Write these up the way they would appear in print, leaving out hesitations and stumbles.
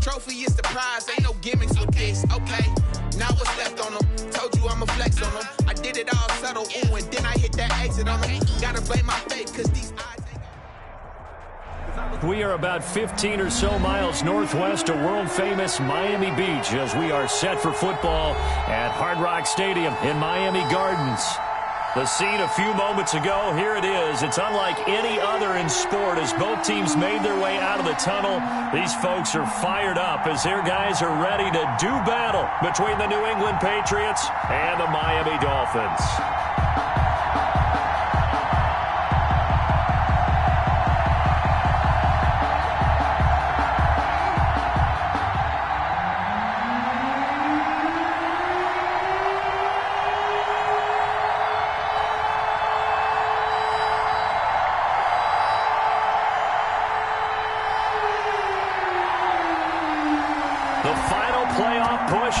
Trophy is the prize, ain't no gimmicks with this. Okay, now what's left on them? Told you I'ma flex on them. I did it all subtle, ooh, and then I hit that exit on them. Gotta blame my faith, cause these eyes ain't... We are about 15 or so miles northwest of world-famous Miami Beach as we are set for football at Hard Rock Stadium in Miami Gardens. The scene a few moments ago, here it is. It's unlike any other in sport as both teams made their way out of the tunnel. These folks are fired up as their guys are ready to do battle between the New England Patriots and the Miami Dolphins.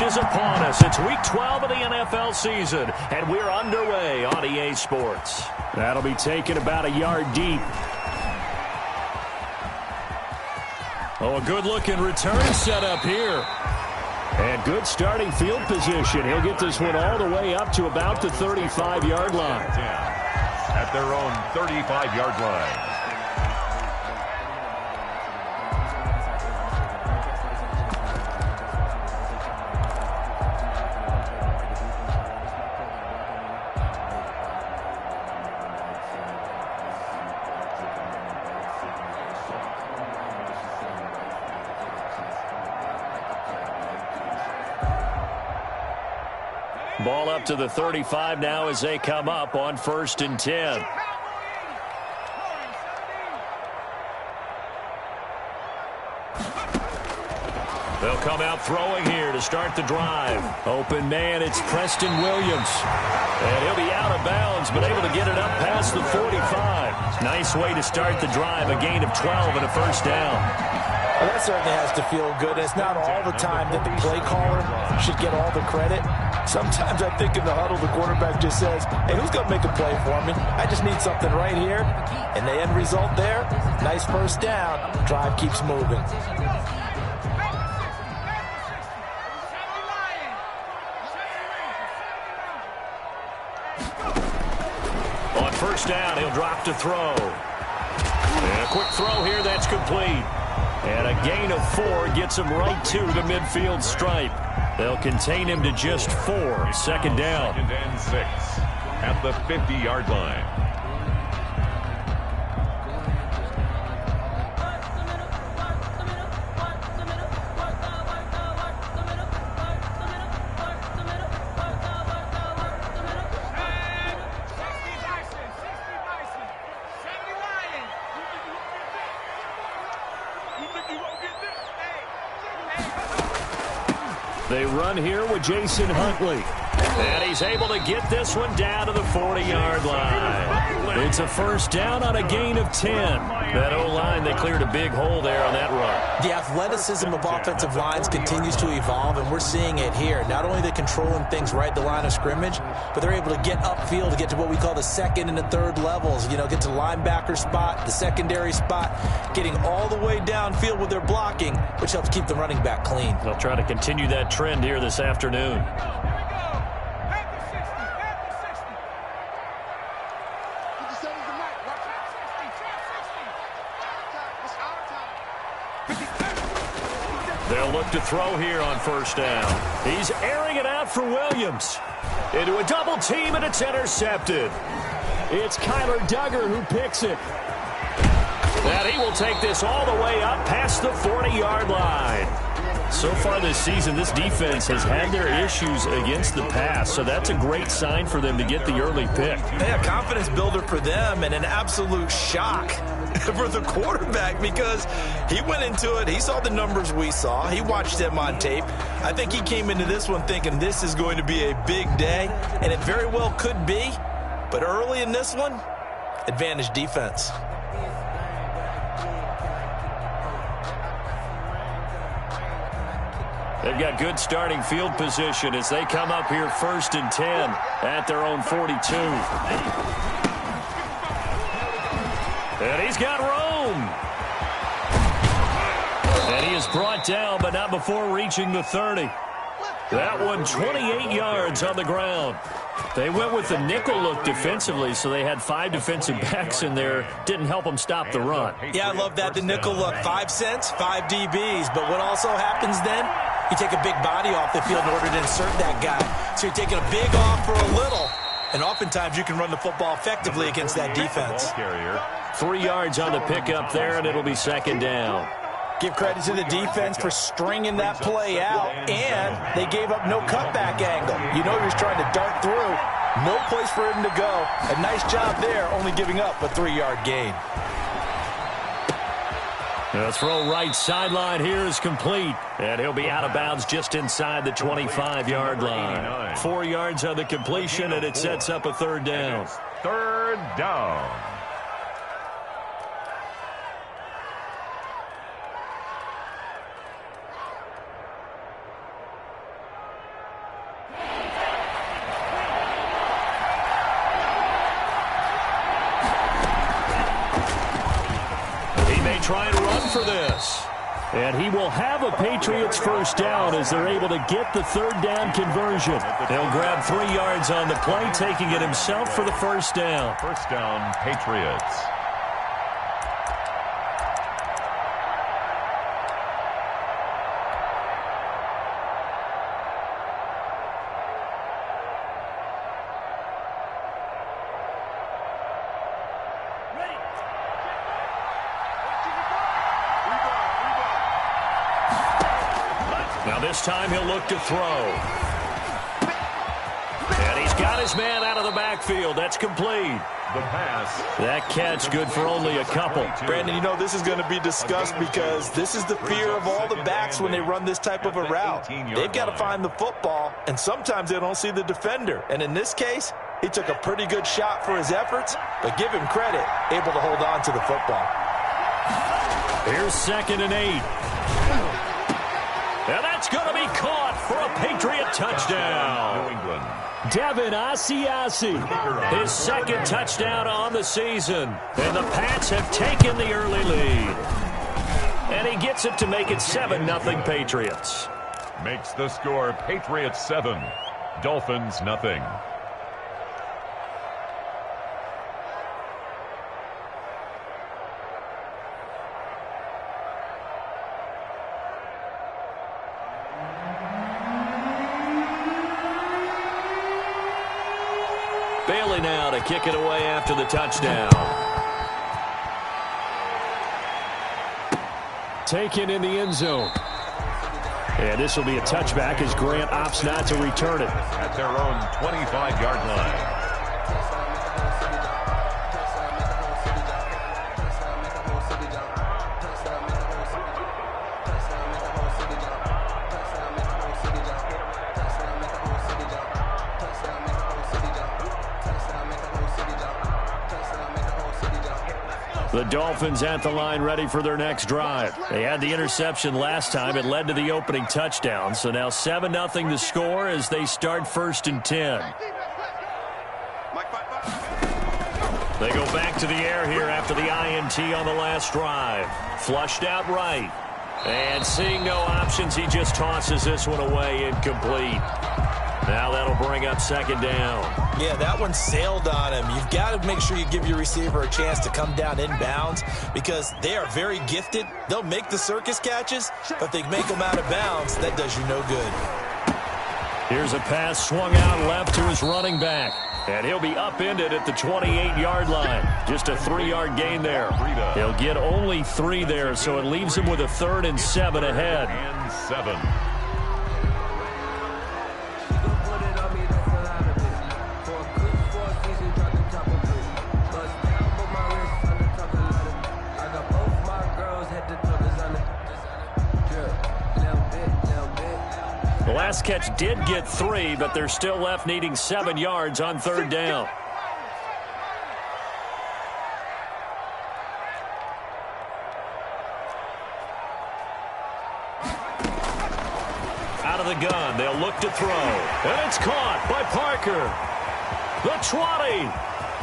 Is upon us. It's week 12 of the NFL season, and we're underway on EA Sports. That'll be taken about a yard deep. Oh, a good-looking return set up here. And good starting field position. He'll get this one all the way up to about the 35-yard line. At their own 35-yard line. Ball up to the 35 now as they come up on 1st and 10. They'll come out throwing here to start the drive. Open man, it's Preston Williams. And he'll be out of bounds, but able to get it up past the 45. Nice way to start the drive, a gain of 12 and a first down. Well, that certainly has to feel good. It's not all the time that the play caller should get all the credit. Sometimes I think in the huddle, the quarterback just says, hey, who's going to make a play for me? I just need something right here. And the end result there, nice first down. Drive keeps moving. On first down, he'll drop to throw. And a quick throw here, that's complete. And a gain of 4 gets him right to the midfield stripe. They'll contain him to just 4. Second down. 2nd and 6 at the 50-yard line. They run here with Jason Huntley. And he's able to get this one down to the 40-yard line. It's a first down on a gain of 10. That O-line, they cleared a big hole there on that run. The athleticism of offensive lines continues to evolve, and we're seeing it here. Not only are they controlling things right at the line of scrimmage, but they're able to get upfield to get to what we call the second and the third levels. You know, get to the linebacker spot, the secondary spot, getting all the way downfield with their blocking, which helps keep the running back clean. They'll try to continue that trend here this afternoon. They'll look to throw here on first down. He's airing it out for Williams. Into a double team, and it's intercepted. It's Kyler Duggar who picks it. And he will take this all the way up past the 40-yard line. So far this season, this defense has had their issues against the pass, so that's a great sign for them to get the early pick. Yeah, confidence builder for them and an absolute shock for the quarterback because he went into it. He saw the numbers we saw. He watched them on tape. I think he came into this one thinking this is going to be a big day, and it very well could be. But early in this one, advantage defense. They've got good starting field position as they come up here 1st and 10 at their own 42. And he's got room. And he is brought down, but not before reaching the 30. That one 28 yards on the ground. They went with the nickel look defensively, so they had 5 defensive backs in there. Didn't help them stop the run. Yeah, I love that, the nickel look. 5 cents, 5 DBs. But what also happens then? You take a big body off the field in order to insert that guy. So you're taking a big off for a little. And oftentimes you can run the football effectively against that defense. 3 yards on the pickup there, and it'll be second down. Give credit to the defense for stringing that play out, and they gave up no cutback angle. You know you're trying to dart through. No place for him to go. A nice job there, only giving up a 3-yard gain. The throw right sideline here is complete, and he'll be out of bounds just inside the 25-yard line. 4 yards on the completion, and it sets up a third down. Third down. Try and run for this. And he will have a Patriots first down as they're able to get the third down conversion. He'll grab 3 yards on the play, taking it himself for the first down. First down, Patriots. This time he'll look to throw. And he's got his man out of the backfield. That's complete. The pass. That catch good for only a couple. Brandon, you know this is going to be discussed because this is the fear of all the backs when they run this type of a route. They've got to find the football, and sometimes they don't see the defender. And in this case, he took a pretty good shot for his efforts, but give him credit, able to hold on to the football. Here's 2nd and 8. And that's going to be caught for a Patriot touchdown. New England. Devin Asiasi, his 2nd touchdown on the season. And the Pats have taken the early lead. And he gets it to make it 7-0 Patriots. Makes the score Patriots 7, Dolphins nothing. Bailey now to kick it away after the touchdown. Taken in the end zone. And this will be a touchback as Grant opts not to return it. At their own 25-yard line. The Dolphins at the line ready for their next drive. They had the interception last time. It led to the opening touchdown. So now 7-0 the score as they start 1st and 10. They go back to the air here after the INT on the last drive. Flushed out right. And seeing no options, he just tosses this one away incomplete. Now that'll bring up 2nd down. Yeah, that one sailed on him. You've got to make sure you give your receiver a chance to come down inbounds because they are very gifted. They'll make the circus catches, but if they make them out of bounds, that does you no good. Here's a pass swung out left to his running back. And he'll be upended at the 28-yard line. Just a 3-yard gain there. He'll get only 3 there, so it leaves him with a 3rd and 7 ahead. And 7. The last catch did get 3, but they're still left needing 7 yards on 3rd down. Out of the gun, they'll look to throw. And it's caught by Parker. The 20,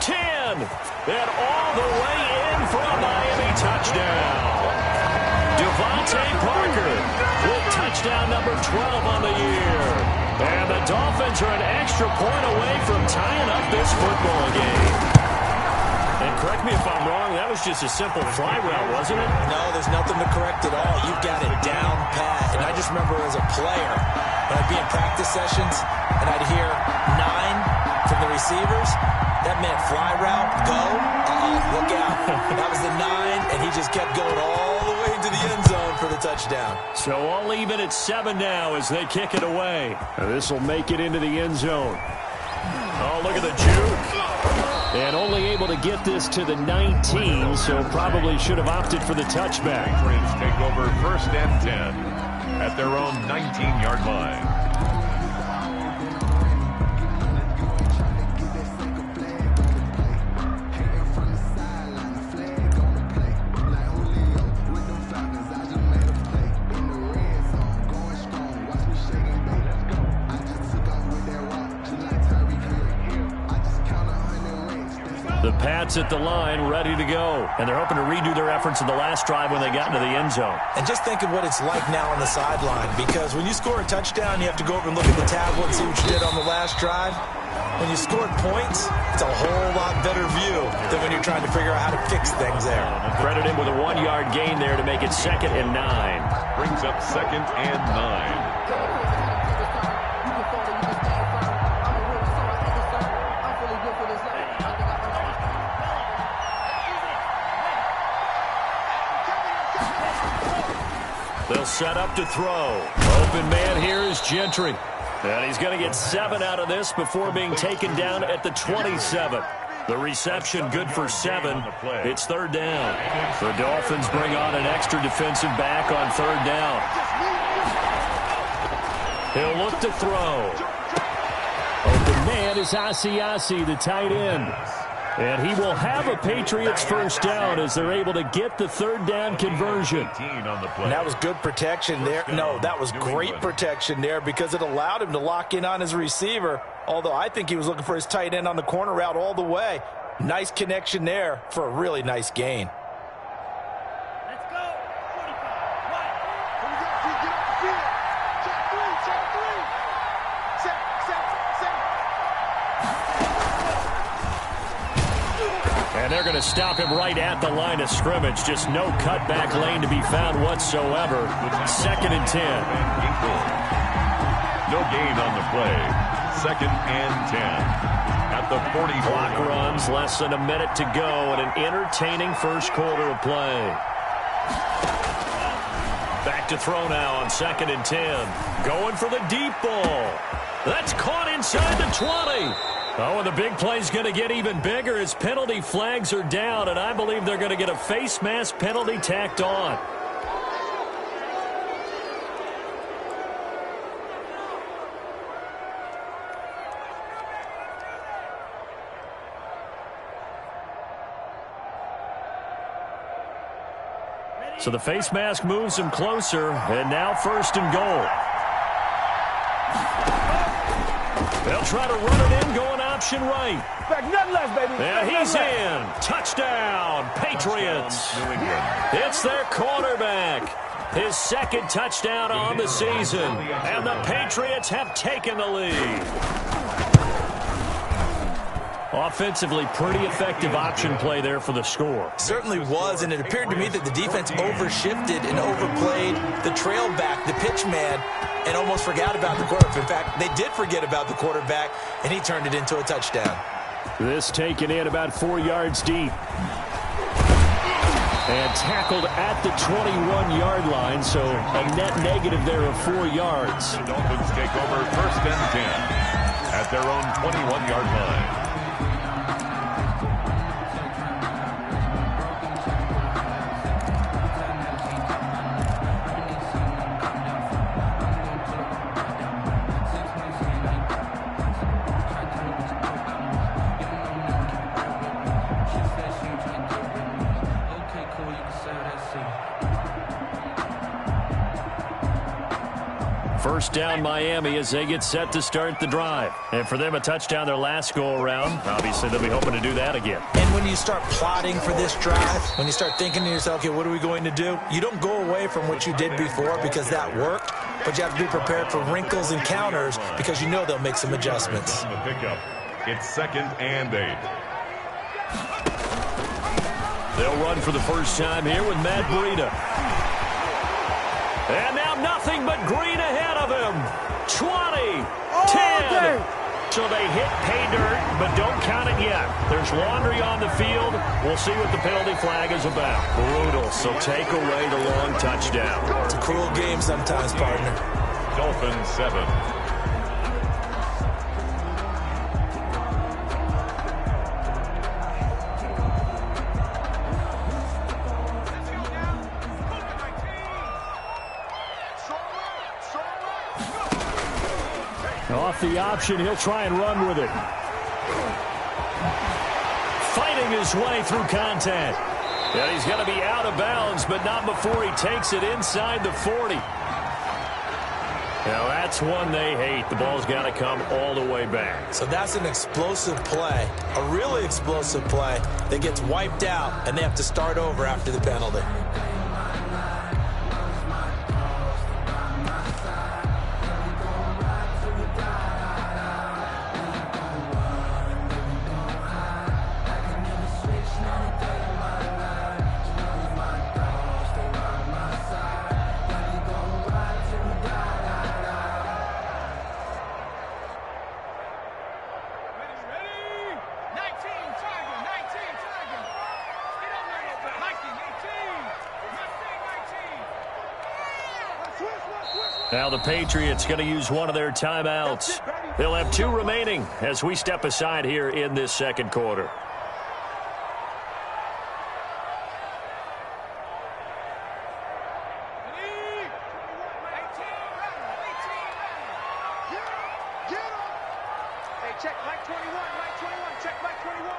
10, and all the way in for a Miami touchdown. Devontae Parker with touchdown number 12 on the year. And the Dolphins are an extra point away from tying up this football game. And correct me if I'm wrong, that was just a simple fly route, wasn't it? No, there's nothing to correct at all. You've got it down pat. And I just remember as a player, when I'd be in practice sessions and I'd hear 9 from the receivers, that meant fly route, go, look out. That was the 9, and he just kept going all the way into the end zone for the touchdown. So all even at 7 now as they kick it away. This will make it into the end zone. Oh, look at the juke. And only able to get this to the 19, so probably should have opted for the touchback. Patriots take over 1st and 10 at their own 19-yard line. The Pats at the line, ready to go. And they're hoping to redo their efforts in the last drive when they got into the end zone. And just think of what it's like now on the sideline, because when you score a touchdown, you have to go over and look at the tablet and see what you did on the last drive. When you scored points, it's a whole lot better view than when you're trying to figure out how to fix things there. Credit him with a 1-yard gain there to make it 2nd and 9. Brings up 2nd and 9. They'll set up to throw. Open man here is Gentry. And he's going to get 7 out of this before being taken down at the 27. The reception good for 7. It's 3rd down. The Dolphins bring on an extra defensive back on 3rd down. He'll look to throw. Open man is Asiasi, the tight end. And he will have a Patriots 1st down as they're able to get the 3rd down conversion. And that was good protection there. No, that was great protection there because it allowed him to lock in on his receiver, although I think he was looking for his tight end on the corner route all the way. Nice connection there for a really nice gain. Let's go. 45. Right. Get off the field. Check 3. Set. And they're going to stop him right at the line of scrimmage. Just no cutback lane to be found whatsoever. 2nd and 10. No gain on the play. 2nd and 10 at the 40. Clock runs, less than a minute to go, and an entertaining first quarter of play. Back to throw now on 2nd and 10. Going for the deep ball. That's caught inside the 20. Oh, and the big play's going to get even bigger as penalty flags are down, and I believe they're going to get a face mask penalty tacked on. So the face mask moves him closer, and now 1st and goal. They'll try to run it in, going option right. Back, nothing less, baby. And he's in. Touchdown, Patriots. It's their quarterback. His 2nd touchdown on the season. And the Patriots have taken the lead. Offensively, pretty effective option play there for the score. Certainly was, and it appeared to me that the defense overshifted and overplayed the trail back, the pitch man, and almost forgot about the quarterback. In fact, they did forget about the quarterback, and he turned it into a touchdown. This taken in about 4 yards deep. And tackled at the 21-yard line, so a net negative there of 4 yards. The Dolphins take over 1st and 10 at their own 21-yard line. First down Miami as they get set to start the drive. And for them, a touchdown their last go-around. Obviously, they'll be hoping to do that again. And when you start plotting for this drive, when you start thinking to yourself, okay, what are we going to do? You don't go away from what you did before because that worked, but you have to be prepared for wrinkles and counters because you know they'll make some adjustments. On the pickup, it's 2nd and 8. They'll run for the first time here with Matt Breida. And now nothing but green ahead of him. 20, 10. So they hit pay dirt, but don't count it yet. There's laundry on the field. We'll see what the penalty flag is about. Brutal, so take away the long touchdown. It's a cruel game sometimes, partner. Dolphins 7. Off the option, he'll try and run with it. Fighting his way through contact. And he's going to be out of bounds, but not before he takes it inside the 40. Now that's one they hate. The ball's got to come all the way back. So that's an explosive play, a really explosive play that gets wiped out, and they have to start over after the penalty. Now the Patriots going to use one of their timeouts. They'll have 2 remaining as we step aside here in this second quarter. Check Mike 21, Mike 21, check Mike 21.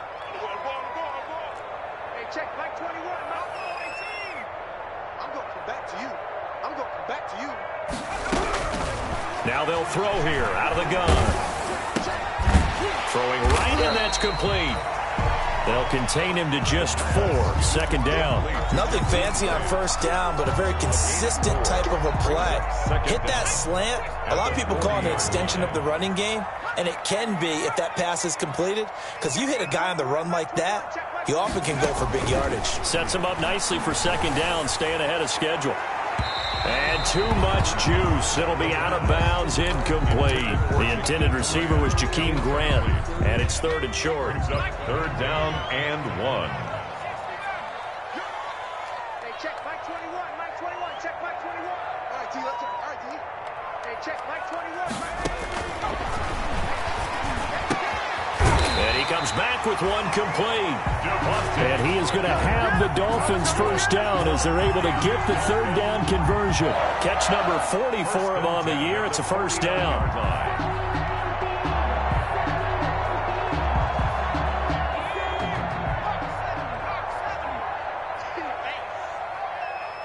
Hey, check Mike 21, Mike 18. I'm going to come back to you. I'm going to come back to you. Now they'll throw here out of the gun. Throwing right, and that's complete. They'll contain him to just 4. Second down. Nothing fancy on first down, but a very consistent type of a play. Hit that slant. A lot of people call it an extension of the running game, and it can be if that pass is completed, because you hit a guy on the run like that, he often can go for big yardage. Sets him up nicely for second down, staying ahead of schedule. And too much juice. It'll be out of bounds, incomplete. The intended receiver was Jakeem Grant, and it's 3rd and short. 3rd down and 1. Hey, check Mike 21, Mike 21, check Mike 21. All right, T, let's check. All right, T. Hey, check Mike 21, Mike. And he comes back with one complete. And he is going to have the Dolphins first down as they're able to get the 3rd down conversion. Catch number 40 for him on the year. It's a first down.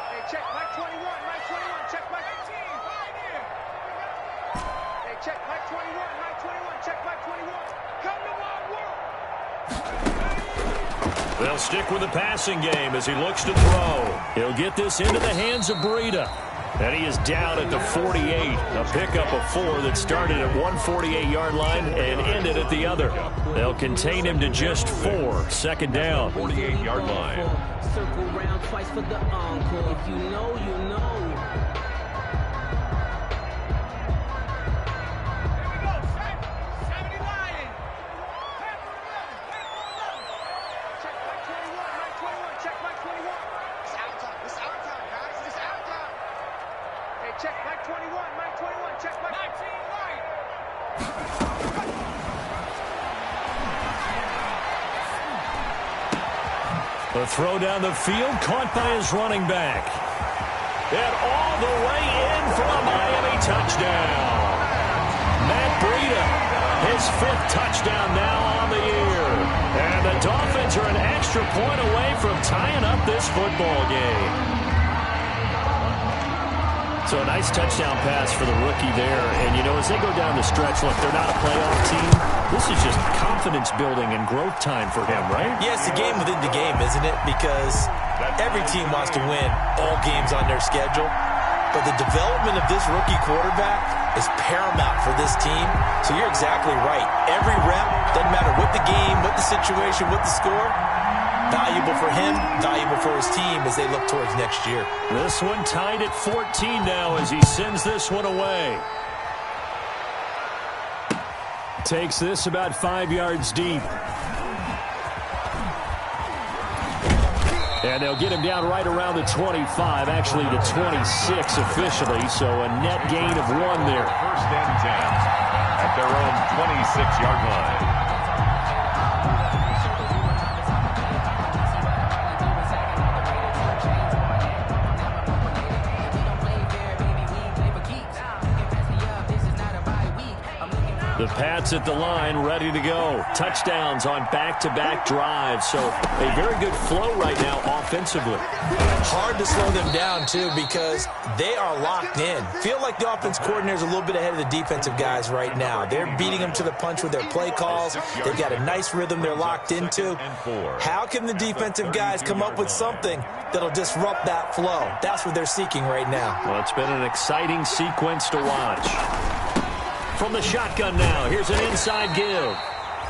Hey, check Mike 21, Mike 21, check Mike 18. Hey, check Mike 21, Mike 21, check Mike 21. Come to my world. They'll stick with the passing game as he looks to throw. He'll get this into the hands of Breida. And he is down at the 48. A pickup of 4 that started at 148-yard line and ended at the other. They'll contain him to just 4. Second down. 48-yard line. Circle round twice for the encore. If you know, you know. Check Mike 21, Mike 21, check Mike 19 right. The throw down the field, caught by his running back. And all the way in for a Miami touchdown. Matt Breida, his 5th touchdown now on the year. And the Dolphins are an extra point away from tying up this football game. So a nice touchdown pass for the rookie there. And, you know, as they go down the stretch, look, they're not a playoff team. This is just confidence building and growth time for him, right? Yeah, it's a game within the game, isn't it? Because every team wants to win all games on their schedule. But the development of this rookie quarterback is paramount for this team. So you're exactly right. Every rep, doesn't matter what the game, what the situation, what the score, valuable for him, valuable for his team as they look towards next year. This one tied at 14 now as he sends this one away. Takes this about 5 yards deep. And they'll get him down right around the 25, actually the 26 officially, so a net gain of 1 there. First and 10 at their own 26-yard line. The Pats at the line, ready to go. Touchdowns on back-to-back drives, so a very good flow right now offensively. Hard to slow them down, too, because they are locked in. Feel like the offense coordinator is a little bit ahead of the defensive guys right now. They're beating them to the punch with their play calls. They've got a nice rhythm they're locked into. How can the defensive guys come up with something that'll disrupt that flow? That's what they're seeking right now. Well, it's been an exciting sequence to watch. From the shotgun now, here's an inside give.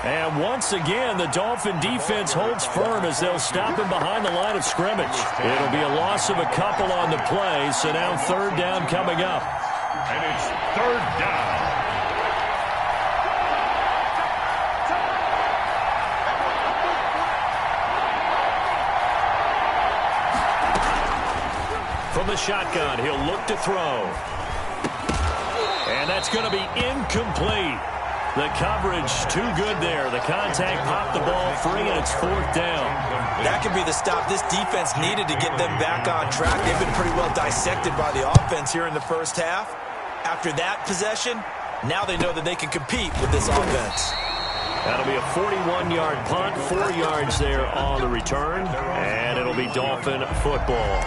And once again, the Dolphin defense holds firm as they'll stop him behind the line of scrimmage. It'll be a loss of a couple on the play, so now third down coming up. And it's third down. From the shotgun, he'll look to throw. And that's going to be incomplete. The coverage too good there. The contact popped the ball free, and it's fourth down. That could be the stop this defense needed to get them back on track. They've been pretty well dissected by the offense here in the first half. After that possession, now they know that they can compete with this offense. That'll be a 41-yard punt, 4 yards there on the return, and it'll be Dolphin football.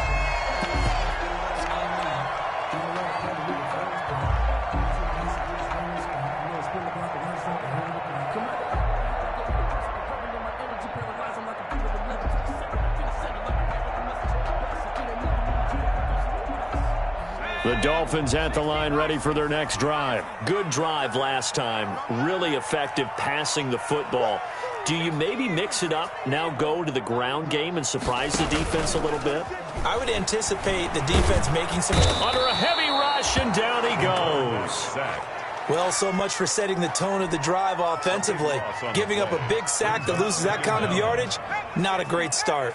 The Dolphins at the line ready for their next drive. Good drive last time. Really effective passing the football. Do you maybe mix it up, now go to the ground game and surprise the defense a little bit? I would anticipate the defense making some... Under a heavy rush, and down he goes. Well, so much for setting the tone of the drive offensively. Giving up a big sack that loses that kind of yardage, not a great start.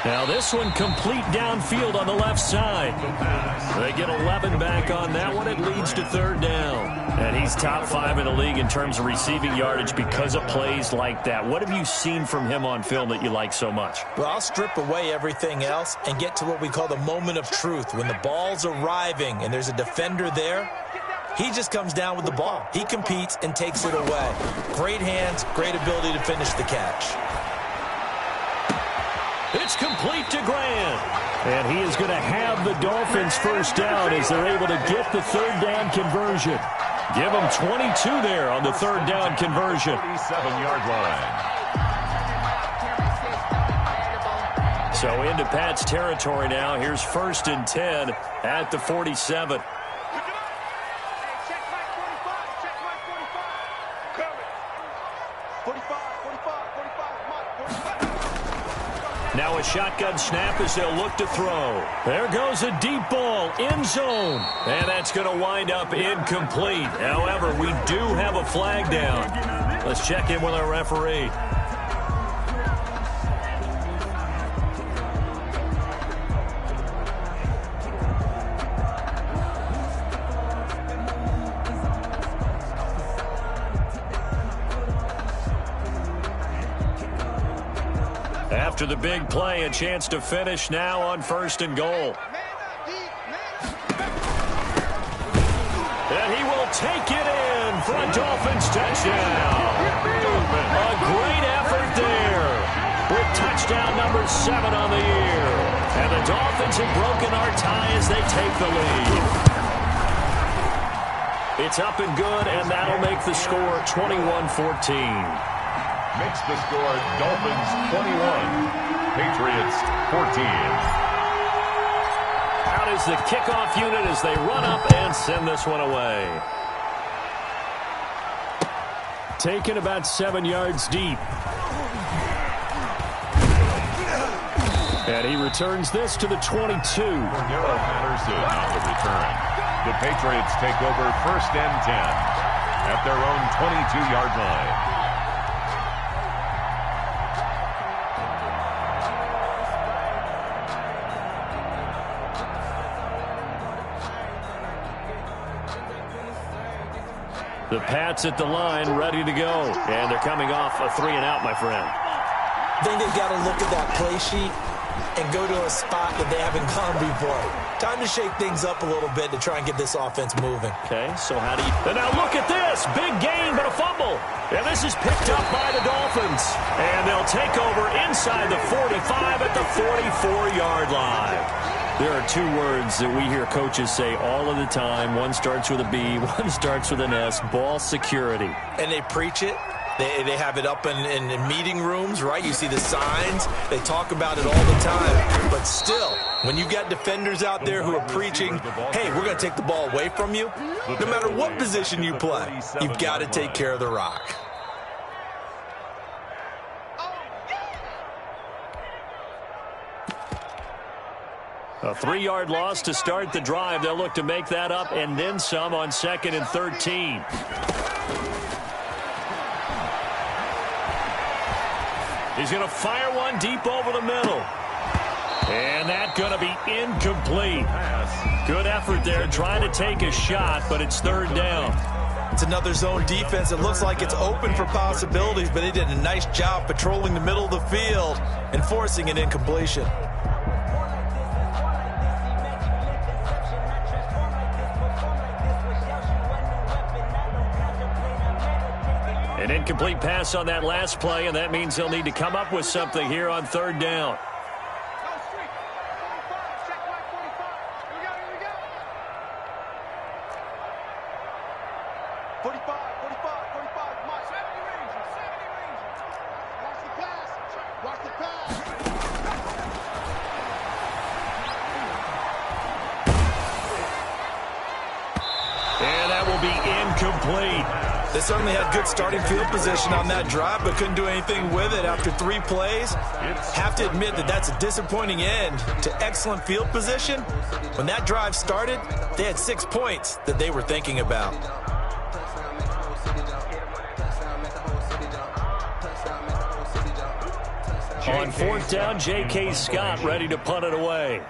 Now this one complete downfield on the left side. They get 11 back on that one. It leads to third down. And he's top 5 in the league in terms of receiving yardage because of plays like that. What have you seen from him on film that you like so much? Well, I'll strip away everything else and get to what we call the moment of truth. When the ball's arriving and there's a defender there, he just comes down with the ball. He competes and takes it away. Great hands, great ability to finish the catch. It's complete to Grant. And he is going to have the Dolphins first down as they're able to get the third down conversion. Give them 22 there on the third down conversion. 37-yard line. So into Pat's territory now. Here's first and 10 at the 47. Now a shotgun snap as they'll look to throw. There goes a deep ball, end zone. And that's going to wind up incomplete. However, we do have a flag down. Let's check in with our referee. After the big play, a chance to finish now on first and goal. And he will take it in. A Dolphins touchdown. A great effort there with touchdown number 7 on the year. And the Dolphins have broken our tie as they take the lead. It's up and good, and that'll make the score 21-14. Makes the score Dolphins 21, Patriots 14. Out is the kickoff unit as they run up and send this one away. Taken about 7 yards deep. And he returns this to the 22. Cordero Patterson on the return. The Patriots take over 1st and 10 at their own 22-yard line. The Pats at the line, ready to go. And they're coming off a 3-and-out, my friend. I think they've got to look at that play sheet and go to a spot that they haven't gone before. Time to shake things up a little bit to try and get this offense moving. Okay, so how do you... And now look at this. Big gain, but a fumble. And this is picked up by the Dolphins. And they'll take over inside the 45 at the 44-yard line. There are 2 words that we hear coaches say all of the time. One starts with a B, one starts with an S. Ball security. And they preach it. They have it up in meeting rooms, right? You see the signs. They talk about it all the time. But still, when you've got defenders out there who are preaching, hey, we're going to take the ball away from you, no matter what position you play, you've got to take care of the rock. A 3-yard loss to start the drive. They'll look to make that up and then some on 2nd and 13. He's going to fire one deep over the middle. And that's going to be incomplete. Good effort there trying to take a shot, but it's 3rd down. It's another zone defense. It looks like it's open for possibilities, but they did a nice job patrolling the middle of the field and forcing an incompletion. An incomplete pass on that last play, and that means they'll need to come up with something here on 3rd down. And that will be incomplete. They certainly had good starting field position on that drive, but couldn't do anything with it after 3 plays. Have to admit that that's a disappointing end to excellent field position. When that drive started, they had 6 points that they were thinking about. On 4th down, J.K. Scott ready to punt it away.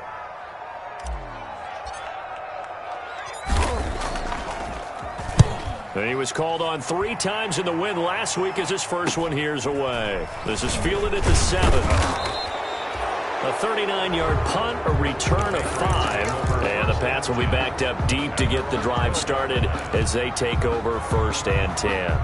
And he was called on 3 times in the win last week as his first one here's away. This is fielded at the 7. A 39-yard punt, a return of 5. And the Pats will be backed up deep to get the drive started as they take over 1st and 10.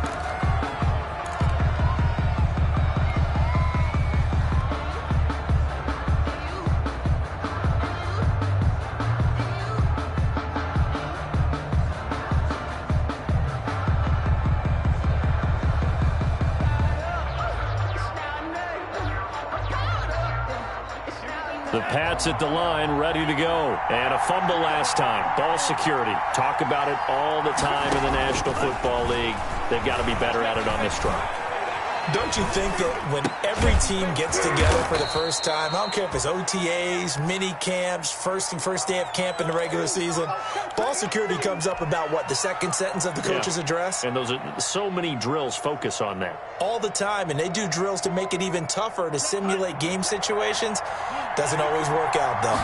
The Pats at the line, ready to go. And a fumble last time. Ball security. Talk about it all the time in the National Football League. They've got to be better at it on this drive. Don't you think that when every team gets together for the first time, I don't care if it's OTAs, mini camps, first day of camp in the regular season, ball security comes up about, what, the second sentence of the coach's address? And those are so many drills focus on that. All the time, and they do drills to make it even tougher to simulate game situations. Doesn't always work out, though.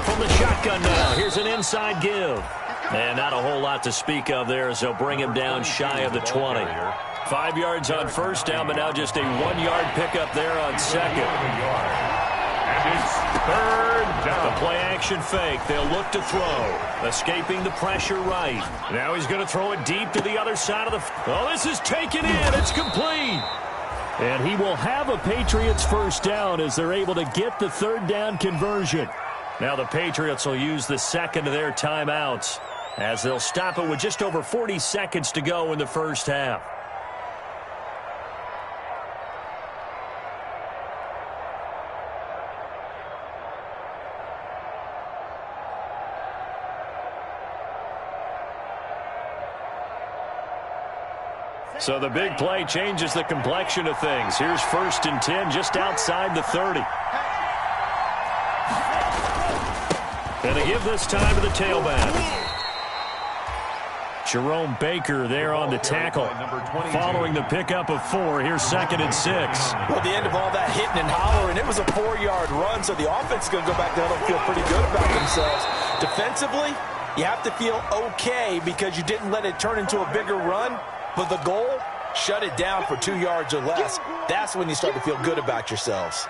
From the shotgun now, here's an inside give. And not a whole lot to speak of there as they'll bring him down shy of the 20. 5 yards on 1st down, but now just a 1-yard pickup there on 2nd. And it's third down. The play action fake. They'll look to throw. Escaping the pressure right. Now he's going to throw it deep to the other side of the... Oh, this is taken in. It's complete. And he will have a Patriots first down as they're able to get the third down conversion. Now the Patriots will use the second of their timeouts as they'll stop it with just over 40 seconds to go in the first half. So the big play changes the complexion of things. Here's 1st and 10 just outside the 30. And they give this time to the tailback. Jerome Baker there on the tackle. Following the pickup of 4, here's 2nd and 6. Well, at the end of all that hitting and hollering, it was a 4-yard run, so the offense is going to go back there and feel pretty good about themselves. Defensively, you have to feel okay because you didn't let it turn into a bigger run. But the goal, shut it down for 2 yards or less. That's when you start to feel good about yourselves.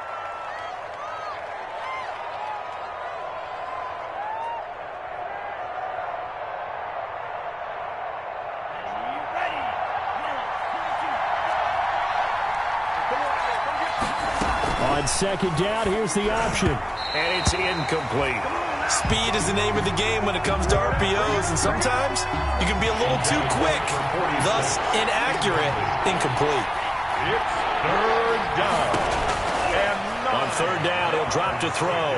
On 2nd down, here's the option. And it's incomplete. Speed is the name of the game when it comes to RPOs, and sometimes you can be a little too quick, thus inaccurate, incomplete. It's third down. And on 3rd down, he'll drop to throw.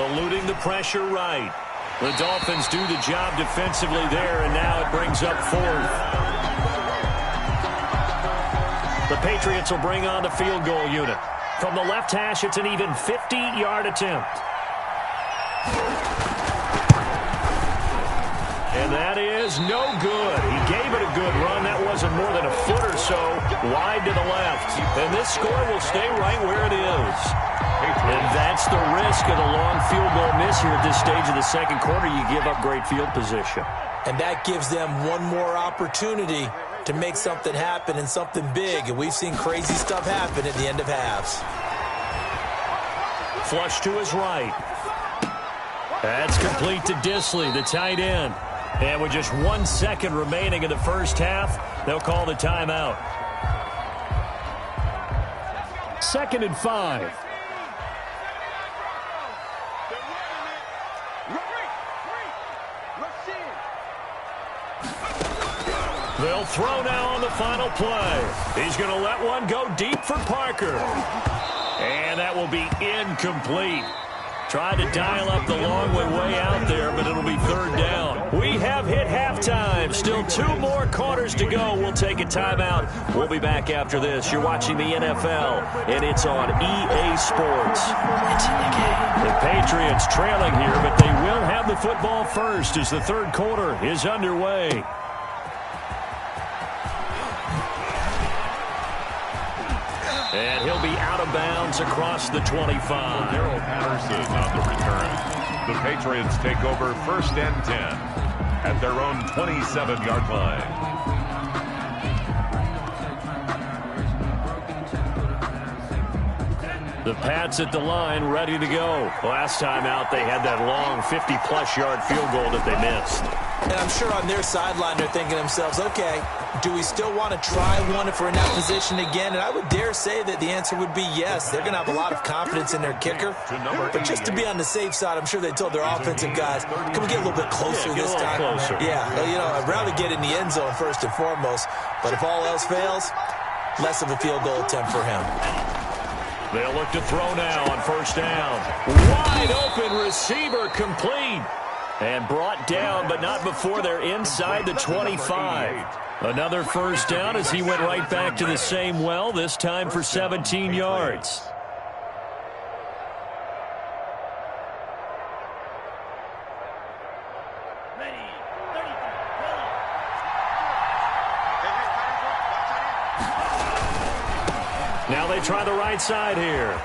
Eluding the pressure right. The Dolphins do the job defensively there, and now it brings up 4th. The Patriots will bring on the field goal unit. From the left hash, it's an even 50-yard attempt. And that is no good. He gave it a good run. That wasn't more than a foot or so wide to the left. And this score will stay right where it is. And that's the risk of the long field goal miss here at this stage of the second quarter. You give up great field position. And that gives them one more opportunity to make something happen and something big. And we've seen crazy stuff happen at the end of halves. Flush to his right. That's complete to Disley, the tight end. And with just 1 second remaining in the first half, they'll call the timeout. 2nd and 5. They'll throw now on the final play. He's going to let one go deep for Parker. And that will be incomplete. Tried to dial up the long way out there, but it'll be 3rd down. We have hit halftime. Still 2 more quarters to go. We'll take a timeout. We'll be back after this. You're watching the NFL, and it's on EA Sports. It's in the game. The Patriots trailing here, but they will have the football first as the 3rd quarter is underway. And he'll be out of bounds across the 25. Daryl Patterson on the return. The Patriots take over 1st and 10 at their own 27-yard line. The Pats at the line ready to go. Last time out, they had that long 50-plus yard field goal that they missed. And I'm sure on their sideline they're thinking to themselves, okay, do we still want to try one if we're in that position again? And I would dare say that the answer would be yes. They're going to have a lot of confidence in their kicker. But just to be on the safe side, I'm sure they told their offensive guys, can we get a little bit closer this time? Closer. Yeah, you know, I'd rather get in the end zone first and foremost. But if all else fails, less of a field goal attempt for him. They'll look to throw now on 1st down. Wide open receiver complete. And brought down, but not before they're inside the 25. Another 1st down as he went right back to the same well, this time for 17 yards. Now they try the right side here.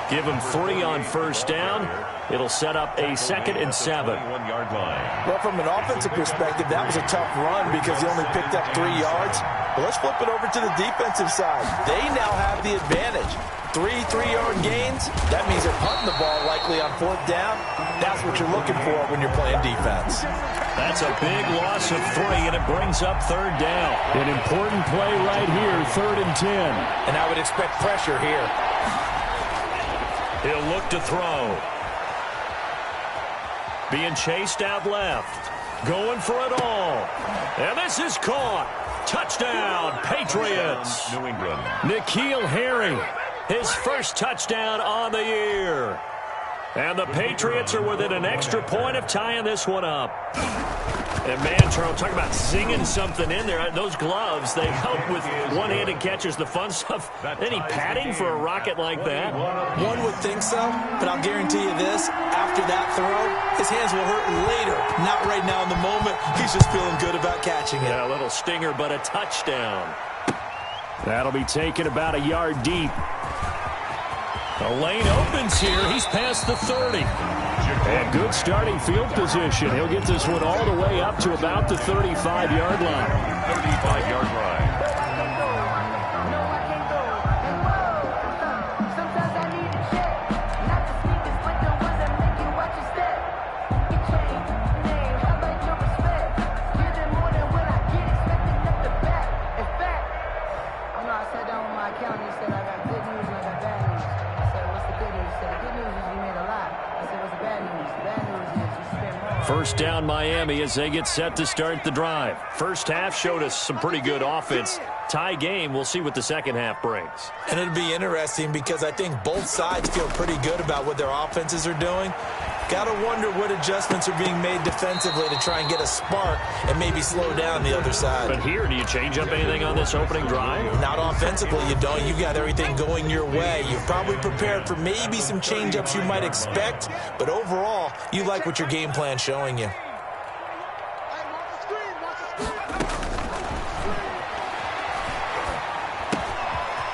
Give him 3 on first down. It'll set up a 2nd and 7. Well, from an offensive perspective, that was a tough run because he only picked up 3 yards. But let's flip it over to the defensive side. They now have the advantage. 3 3-yard gains. That means they're punting the ball likely on 4th down. That's what you're looking for when you're playing defense. That's a big loss of 3, and it brings up 3rd down. An important play right here, 3rd and 10. And I would expect pressure here. He'll look to throw. Being chased out left. Going for it all. And this is caught. Touchdown, Patriots. New England. N'Keal Harry, his first touchdown on the year. And the Patriots are within an extra point of tying this one up. And man, Charles, talk about singing something in there. Those gloves, they help with one-handed catches, the fun stuff. Any padding for a rocket like that? One would think so, but I'll guarantee you this. After that throw, his hands will hurt later. Not right now in the moment. He's just feeling good about catching it. Yeah, a little stinger, but a touchdown. That'll be taken about a yard deep. The lane opens here. He's past the 30. And good starting field position. He'll get this one all the way up to about the 35-yard line. 35-yard line. First down Miami as they get set to start the drive. First half showed us some pretty good offense. Tie game, we'll see what the second half brings. And it'll be interesting because I think both sides feel pretty good about what their offenses are doing. Got to wonder what adjustments are being made defensively to try and get a spark and maybe slow down the other side. But here, do you change up anything on this opening drive? Not offensively, you don't. You've got everything going your way. You've probably prepared for maybe some change-ups you might expect, but overall, you like what your game plan's showing you.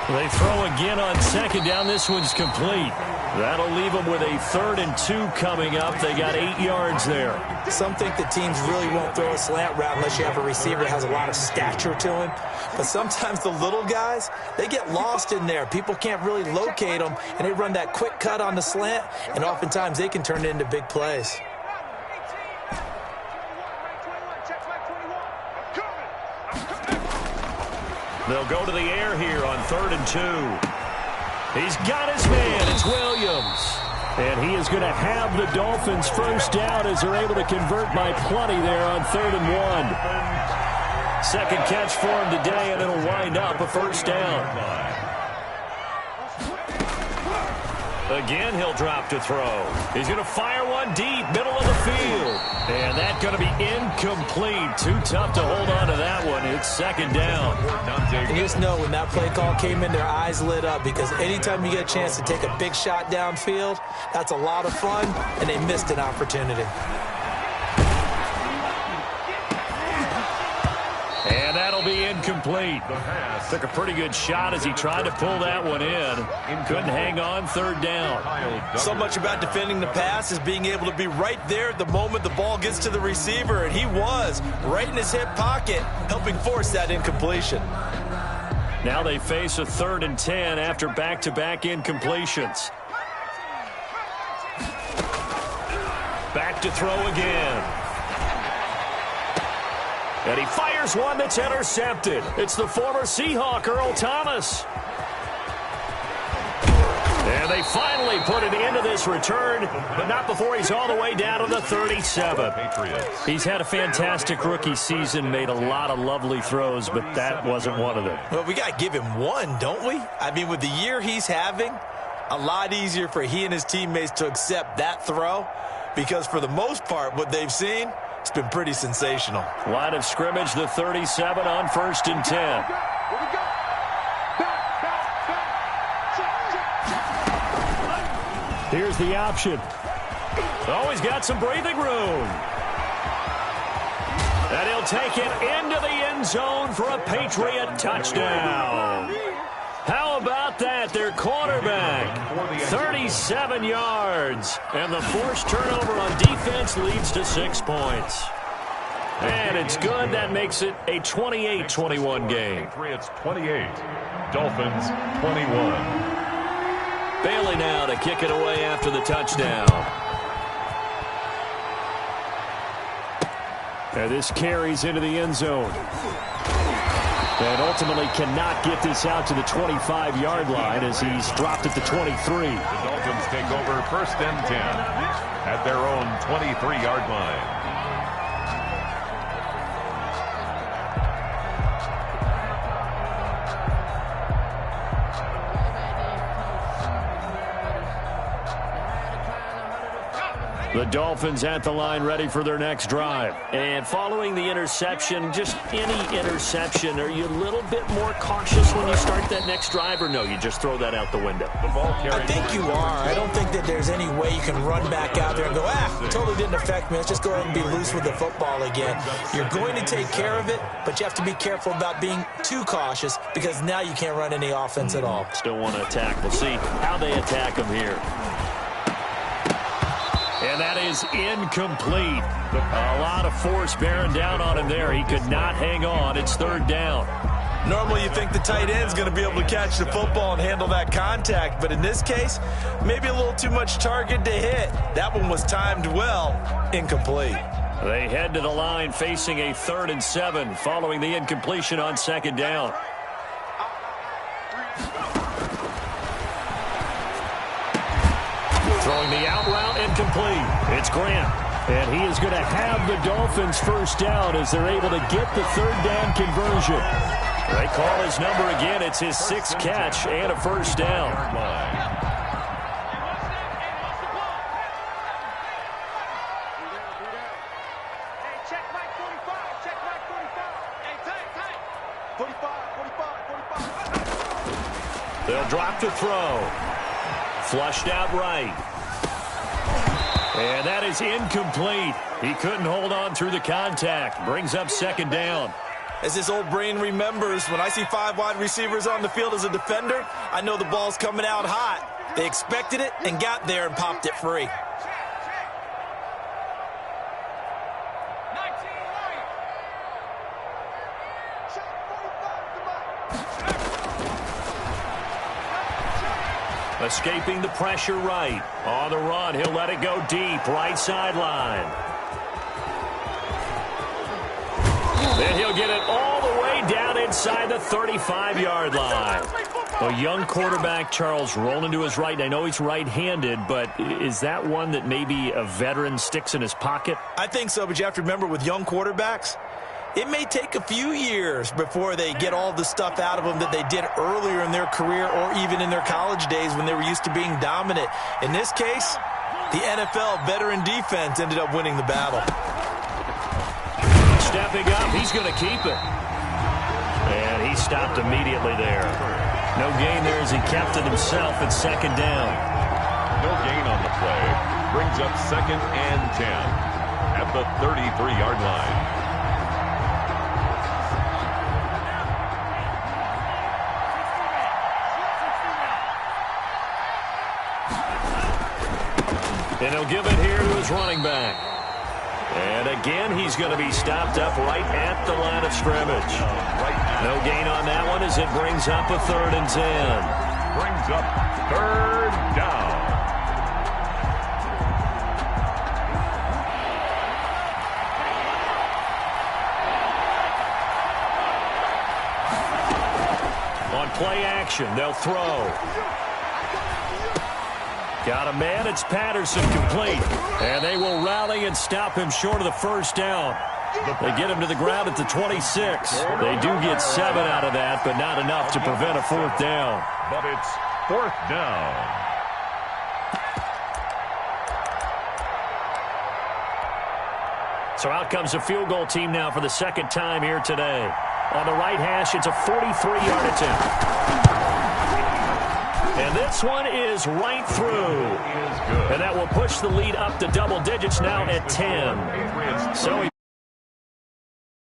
They throw again on second down. This one's complete. That'll leave them with a 3rd and 2 coming up. They got 8 yards there. Some think that teams really won't throw a slant route unless you have a receiver that has a lot of stature to him. But sometimes the little guys, they get lost in there. People can't really locate them, and they run that quick cut on the slant, and oftentimes they can turn it into big plays. They'll go to the air here on 3rd and 2. He's got his man. It's Williams. And he is going to have the Dolphins first down as they're able to convert by plenty there on 3rd and 1. Second catch for him today, and it'll wind up a first down. Again, he'll drop to throw. He's going to fire one deep, middle of the field. And that's going to be incomplete. Too tough to hold on to that one. It's 2nd down. And just know when that play call came in, their eyes lit up because anytime you get a chance to take a big shot downfield, that's a lot of fun, and they missed an opportunity. And that'll be incomplete. Took a pretty good shot as he tried to pull that one in. Couldn't hang on 3rd down. So much about defending the pass is being able to be right there at the moment the ball gets to the receiver, and he was right in his hip pocket, helping force that incompletion. Now they face a 3rd and 10 after back-to-back incompletions. Back to throw again. And he fires one that's intercepted. It's the former Seahawk, Earl Thomas. And they finally put an end to this return, but not before he's all the way down to the 37. He's had a fantastic rookie season, made a lot of lovely throws, but that wasn't one of them. Well, we got to give him one, don't we? I mean, with the year he's having, a lot easier for he and his teammates to accept that throw because for the most part, what they've seen, it's been pretty sensational. Line of scrimmage, the 37 on 1st and 10. Here's the option. Oh, he's got some breathing room. And he'll take it into the end zone for a Patriot touchdown. How about that? Their quarterback, 37 yards. And the forced turnover on defense leads to 6 points. And it's good. That makes it a 28-21 game. Patriots 28, Dolphins 21. Bailey now to kick it away after the touchdown. And this carries into the end zone. And ultimately cannot get this out to the 25-yard line as he's dropped at the 23. The Dolphins take over 1st and 10 at their own 23-yard line. The Dolphins at the line ready for their next drive. And following the interception, just any interception, are you a little bit more cautious when you start that next drive, or no, you just throw that out the window? The ball carried. I think you are. I don't think that there's any way you can run back out there and go, it totally didn't affect me. Let's just go ahead and be loose with the football again. You're going to take care of it, but you have to be careful about being too cautious because now you can't run any offense at all. Still want to attack. We'll see how they attack him here. And that is incomplete. A lot of force bearing down on him there. He could not hang on. It's 3rd down. Normally you think the tight end's going to be able to catch the football and handle that contact, but in this case, maybe a little too much target to hit. That one was timed well. Incomplete. They head to the line facing a 3rd and 7 following the incompletion on 2nd down. Throwing the out route incomplete. It's Grant. And he is going to have the Dolphins 1st down as they're able to get the 3rd down conversion. They call his number again. It's his 6th catch and a 1st down. Hey, check Mike 45. Check Mike 45. Hey, tight. 45. They'll drop to throw. Flushed out right. And that is incomplete. He couldn't hold on through the contact. Brings up 2nd down. As his old brain remembers, when I see 5 wide receivers on the field as a defender, I know the ball's coming out hot. They expected it and got there and popped it free. Escaping the pressure right. On the run, he'll let it go deep. Right sideline. Then he'll get it all the way down inside the 35-yard line. A young quarterback, Charles, rolling to his right. I know he's right-handed, but is that one that maybe a veteran sticks in his pocket? I think so, but you have to remember with young quarterbacks, it may take a few years before they get all the stuff out of them that they did earlier in their career or even in their college days when they were used to being dominant. In this case, the NFL veteran defense ended up winning the battle. Stepping up, he's going to keep it. And he stopped immediately there. No gain there as he kept it himself at 2nd down. No gain on the play. Brings up 2nd and 10 at the 33-yard line. And he'll give it here to his running back. And again, he's going to be stopped up right at the line of scrimmage. No gain on that one as it brings up a 3rd and 10. Brings up 3rd down. On play action, they'll throw. Got a man, it's Patterson, complete. And they will rally and stop him short of the 1st down. They get him to the ground at the 26. They do get 7 out of that, but not enough to prevent a 4th down. But it's 4th down. So out comes the field goal team now for the 2nd time here today. On the right hash, it's a 43-yard attempt. And this one is right through. And that will push the lead up to double digits now at 10. So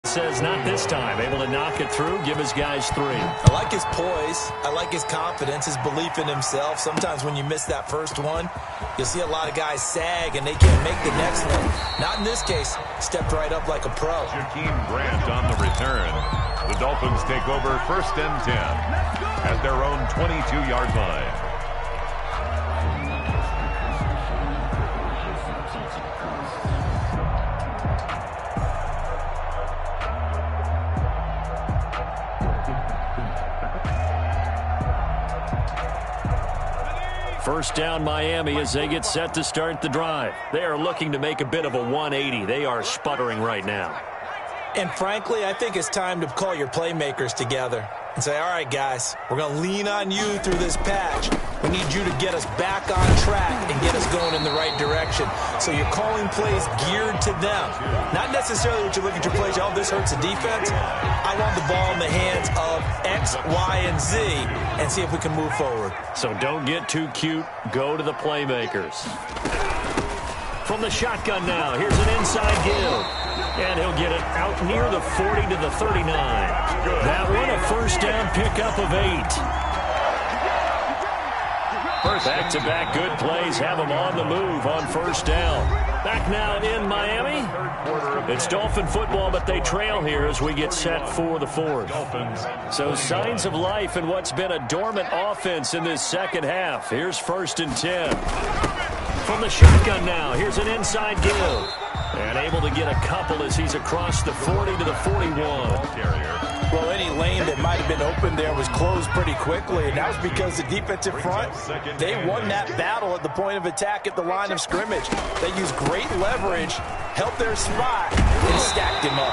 Says not this time. Able to knock it through, give his guys 3. I like his poise. I like his confidence, his belief in himself. Sometimes when you miss that first one, you'll see a lot of guys sag and they can't make the next one. Not in this case. Stepped right up like a pro. Jakeem Grant on the return. The Dolphins take over 1st and 10 at their own 22-yard line. First down Miami as they get set to start the drive. They are looking to make a bit of a 180. They are sputtering right now. And frankly, I think it's time to call your playmakers together and say, all right, guys, we're going to lean on you through this patch. We need you to get us back on track and get us going in the right direction. So you're calling plays geared to them. Not necessarily what you look at your plays, oh, this hurts the defense. I want the ball in the hands of X, Y, and Z and see if we can move forward. So don't get too cute. Go to the playmakers. From the shotgun now, here's an inside give. And he'll get it out near the 40 to the 39. That one a first down pickup of 8. Back-to-back good plays have them on the move on first down. Back now in Miami. It's Dolphin football, but they trail here as we get set for the 4th. So signs of life in what's been a dormant offense in this second half. Here's 1st and 10. From the shotgun now, here's an inside give. And able to get a couple as he's across the 40 to the 41. Well, any lane that might have been open there was closed pretty quickly, and that was because the defensive front, they won that battle at the point of attack at the line of scrimmage. They used great leverage, helped their spot, and stacked him up.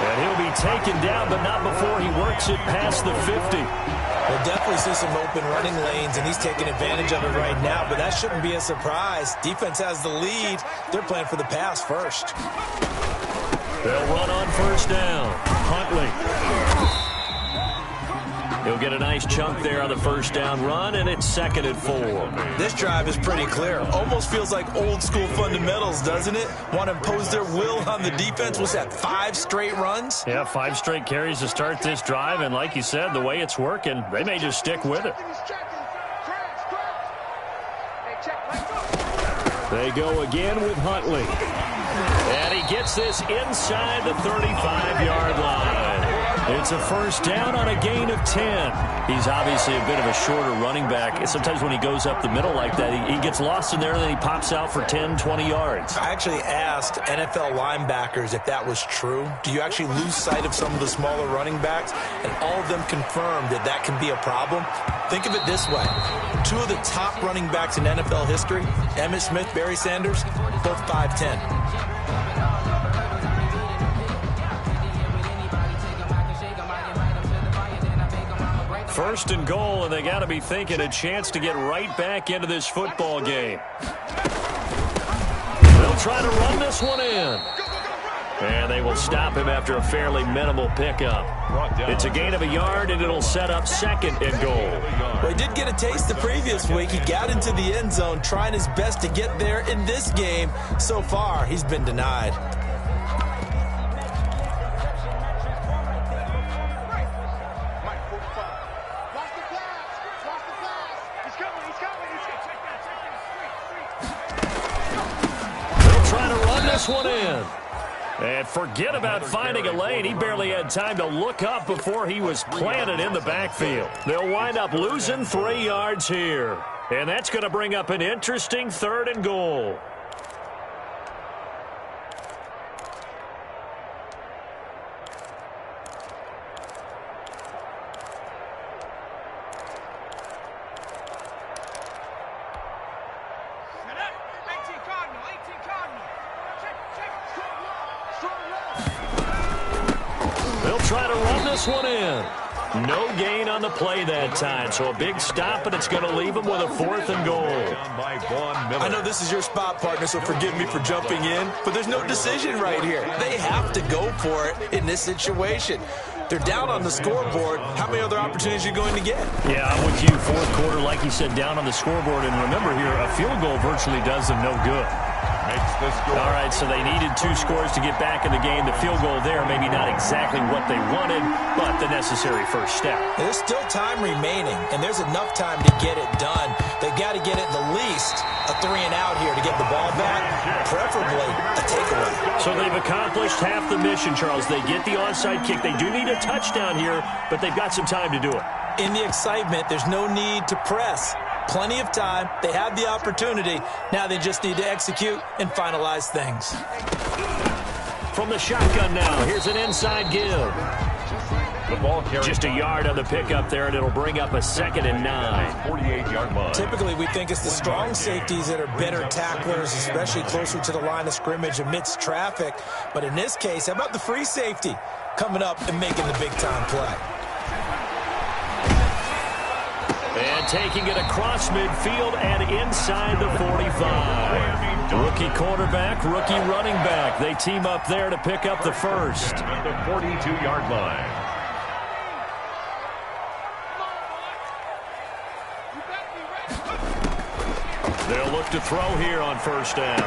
And he'll be taken down, but not before he works it past the 50. We'll definitely see some open running lanes, and he's taking advantage of it right now, but that shouldn't be a surprise. Defense has the lead. They're playing for the pass first. They'll run on first down. Huntley. He'll get a nice chunk there on the first down run, and it's 2nd and 4. This drive is pretty clear. Almost feels like old school fundamentals, doesn't it? Want to impose their will on the defense. Was that 5 straight runs? Yeah, 5 straight carries to start this drive, and like you said, the way it's working, they may just stick with it. They go again with Huntley. And he gets this inside the 35-yard line. It's a first down on a gain of 10. He's obviously a bit of a shorter running back. Sometimes when he goes up the middle like that, he gets lost in there, and then he pops out for 10, 20 yards. I actually asked NFL linebackers if that was true. Do you actually lose sight of some of the smaller running backs? And all of them confirmed that that can be a problem. Think of it this way. 2 of the top running backs in NFL history, Emmitt Smith, Barry Sanders, both 5'10". First and goal, and they got to be thinking a chance to get right back into this football game. They'll try to run this one in. And they will stop him after a fairly minimal pickup. It's a gain of a yard, and it'll set up 2nd and goal. Well, he did get a taste the previous week. He got into the end zone, trying his best to get there in this game. So far, he's been denied. One in. And forget about finding a lane. He barely had time to look up before he was planted in the backfield. They'll wind up losing 3 yards here. And that's going to bring up an interesting 3rd and goal. Try to run this one in. No gain on the play that time, so a big stop, and it's going to leave them with a 4th and goal. I know this is your spot, partner, so forgive me for jumping in, but there's no decision right here. They have to go for it in this situation. They're down on the scoreboard. How many other opportunities are you going to get? Yeah, I'm with you. 4th quarter, like you said, down on the scoreboard. And remember here, a field goal virtually does them no good. writes the score. All right, so they needed 2 scores to get back in the game. The field goal there, maybe not exactly what they wanted, but the necessary first step. There's still time remaining, and there's enough time to get it done. They've got to get it the least a 3-and-out here to get the ball back, preferably a takeaway. So they've accomplished half the mission, Charles. They get the onside kick. They do need a touchdown here, but they've got some time to do it. In the excitement, there's no need to press. Plenty of time. They have the opportunity. Now they just need to execute and finalize things. From the shotgun now, here's an inside give. The ball carried Just a yard on the pickup there, and it'll bring up a 2nd and 9. 48-yard line. Typically, we think it's the strong safeties that are better tacklers, especially closer to the line of scrimmage amidst traffic. But in this case, how about the free safety coming up and making the big-time play? And taking it across midfield and inside the 45. Rookie quarterback, rookie running back. They team up there to pick up the first. At the 42-yard line. They'll look to throw here on first down.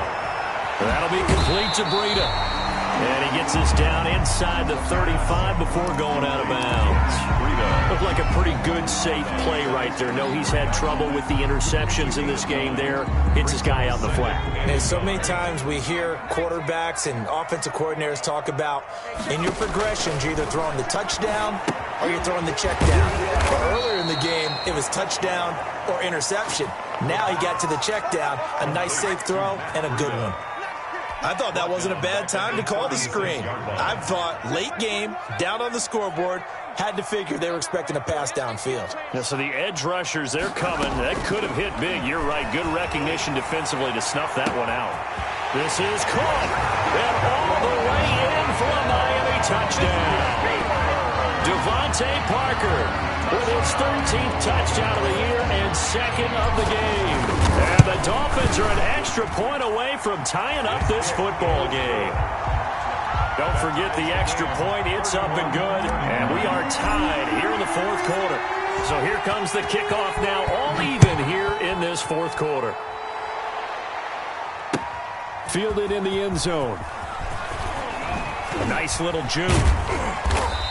That'll be complete to Breida. And he gets us down inside the 35 before going out of bounds. Breida. Looked like a pretty good, safe play right there. No, he's had trouble with the interceptions in this game there. Hits his guy out in the flat. And so many times we hear quarterbacks and offensive coordinators talk about in your progressions, you're either throwing the touchdown or you're throwing the check down. But earlier in the game, it was touchdown or interception. Now he got to the check down, a nice safe throw, and a good one. I thought that wasn't a bad time to call the screen. I thought late game, down on the scoreboard, had to figure they were expecting a pass downfield. Yeah, so the edge rushers, they're coming. That could have hit big. You're right. Good recognition defensively to snuff that one out. This is caught. And all the way in for a Miami touchdown. Devontae Parker with his 13th touchdown of the year and 2nd of the game. And the Dolphins are an extra point away from tying up this football game. Don't forget the extra point. It's up and good. And we are tied here in the 4th quarter. So here comes the kickoff now, all even here in this 4th quarter. Fielded in the end zone. Nice little juke.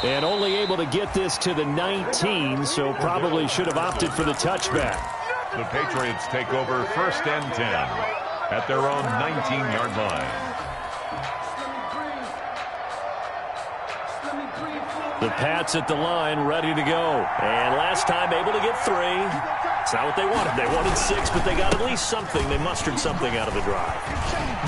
And only able to get this to the 19, so probably should have opted for the touchback. The Patriots take over 1st and 10 at their own 19-yard line. The Pats at the line, ready to go. And last time able to get 3. It's not what they wanted. They wanted 6, but they got at least something. They mustered something out of the drive.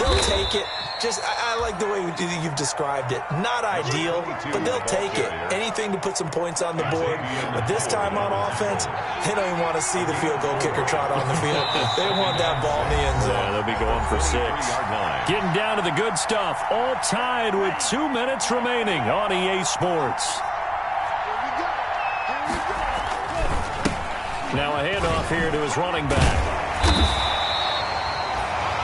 They'll take it. I like the way you've described it. Not ideal, but they'll take it. Anything to put some points on the board. But this time on offense, they don't even want to see the field goal kicker trot on the field. They want that ball in the end zone. Yeah, they'll be going for 6. Getting down to the good stuff. All tied with 2 minutes remaining on EA Sports. Now a handoff here to his running back.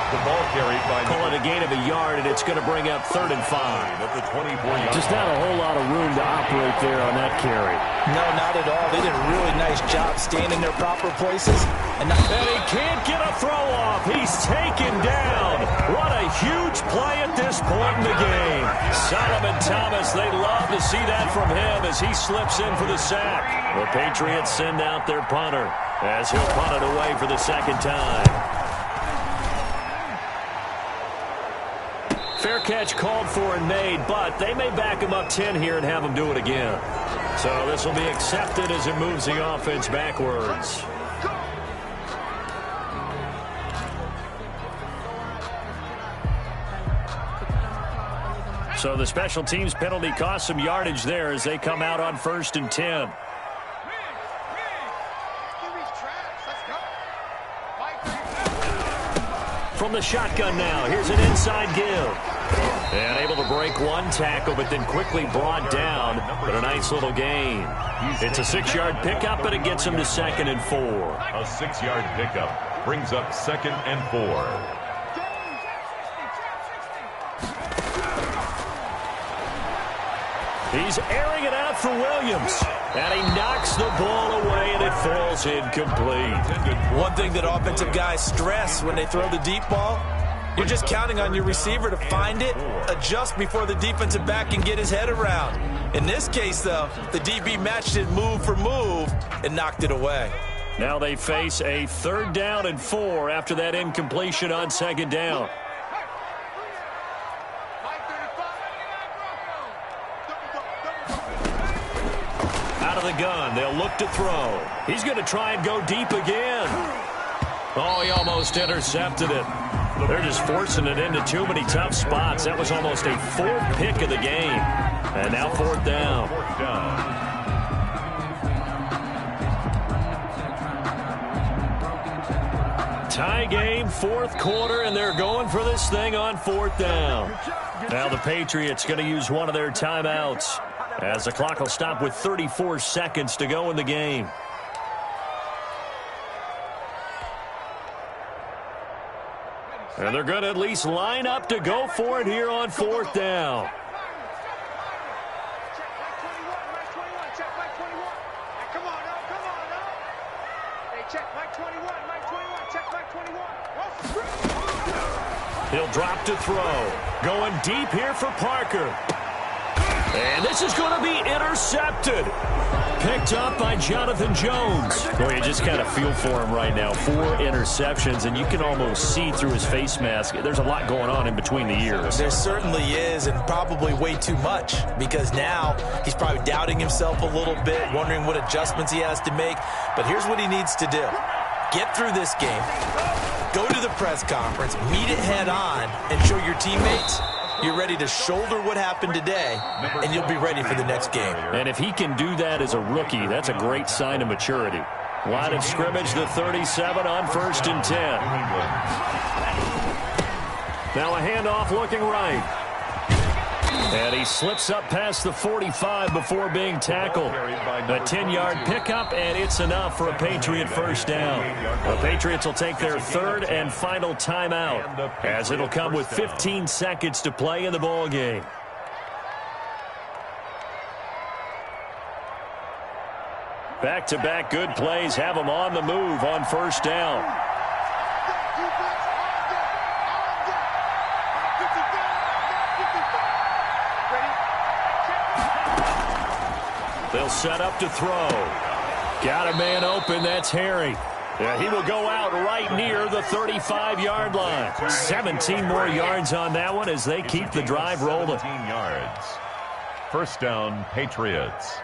The ball carried by... Call it a gain of a yard, and it's going to bring up 3rd and 5. At the 24-yard Just not a whole lot of room to operate there on that carry. No, not at all. They did a really nice job staying in their proper places. And he can't get a throw off. He's taken down. What a huge play at this point in the game. Solomon Thomas, they'd love to see that from him as he slips in for the sack. The Patriots send out their punter as he'll punt it away for the 2nd time. Fair catch called for and made, but they may back him up 10 here and have him do it again. So this will be accepted as it moves the offense backwards. So the special teams penalty cost some yardage there as they come out on 1st and 10. From the shotgun now, here's an inside give. And able to break one tackle, but then quickly brought down. But a nice little gain. It's a 6-yard pickup, but it gets him to 2nd and 4. A 6-yard pickup brings up 2nd and 4. He's airing it out for Williams. And he knocks the ball away, and it falls incomplete. One thing that offensive guys stress when they throw the deep ball, You're just counting on your receiver to find it, adjust before the defensive back can get his head around. In this case, though, the DB matched it move for move and knocked it away. Now they face a 3rd down and 4 after that incompletion on 2nd down. Out of the gun, they'll look to throw. He's going to try and go deep again. Oh, he almost intercepted it. They're just forcing it into too many tough spots. That was almost a 4th pick of the game. And now 4th down. Tie game, 4th quarter, and they're going for this thing on 4th down. Now the Patriots going to use one of their timeouts, as the clock will stop with 34 seconds to go in the game. And they're going to at least line up to go for it here on 4th down. He'll drop to throw. Going deep here for Parker. And this is going to be intercepted. Picked up by Jonathan Jones. Boy, you just kind of feel for him right now. 4 interceptions, and you can almost see through his face mask. There's a lot going on in between the ears. There certainly is, and probably way too much, because now he's probably doubting himself a little bit, wondering what adjustments he has to make. But here's what he needs to do. Get through this game. Go to the press conference, meet it head on, and show your teammates you're ready to shoulder what happened today, and you'll be ready for the next game. And if he can do that as a rookie, that's a great sign of maturity. Line of scrimmage, the 37 on 1st and 10. Now a handoff looking right. And he slips up past the 45 before being tackled. A 10-yard pickup, and it's enough for a Patriot 1st down. The Patriots will take their 3rd and final timeout, as it'll come with 15 seconds to play in the ball game. Back-to-back good plays have them on the move on 1st down. They'll set up to throw. Got a man open. That's Harry. Yeah, he will go out right near the 35-yard line. 17 more yards on that one as they keep the drive rolling. 17 yards. 1st down, Patriots.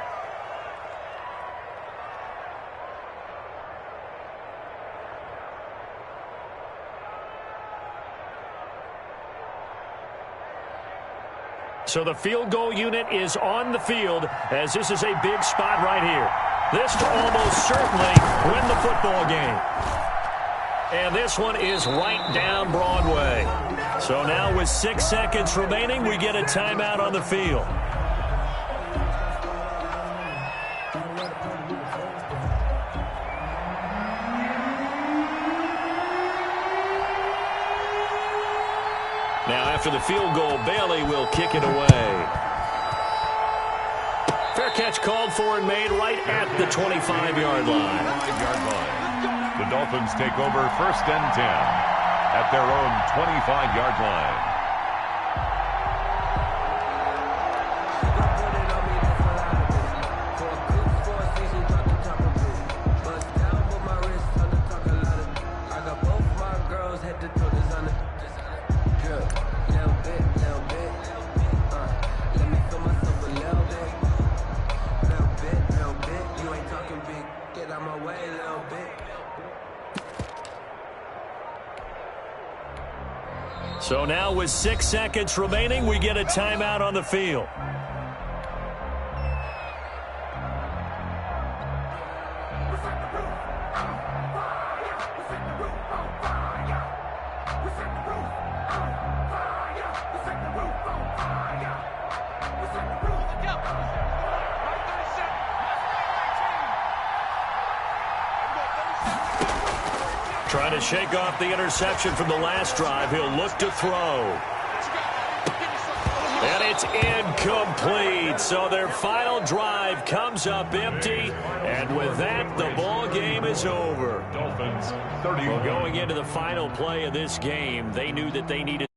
So the field goal unit is on the field, as this is a big spot right here. This to almost certainly win the football game. And this one is right down Broadway. So now with 6 seconds remaining, we get a timeout on the field. Now after the field goal, Bailey will kick it away. Fair catch called for and made right at the 25-yard line. The Dolphins take over 1st and 10 at their own 25-yard line. So now with 6 seconds remaining, we get a timeout on the field. Trying to shake off the interception from the last drive. He'll look to throw. And he it's incomplete. So their final drive comes up empty. And with that, the ball game is over. Dolphins 30. Well, going into the final play of this game, they knew that they needed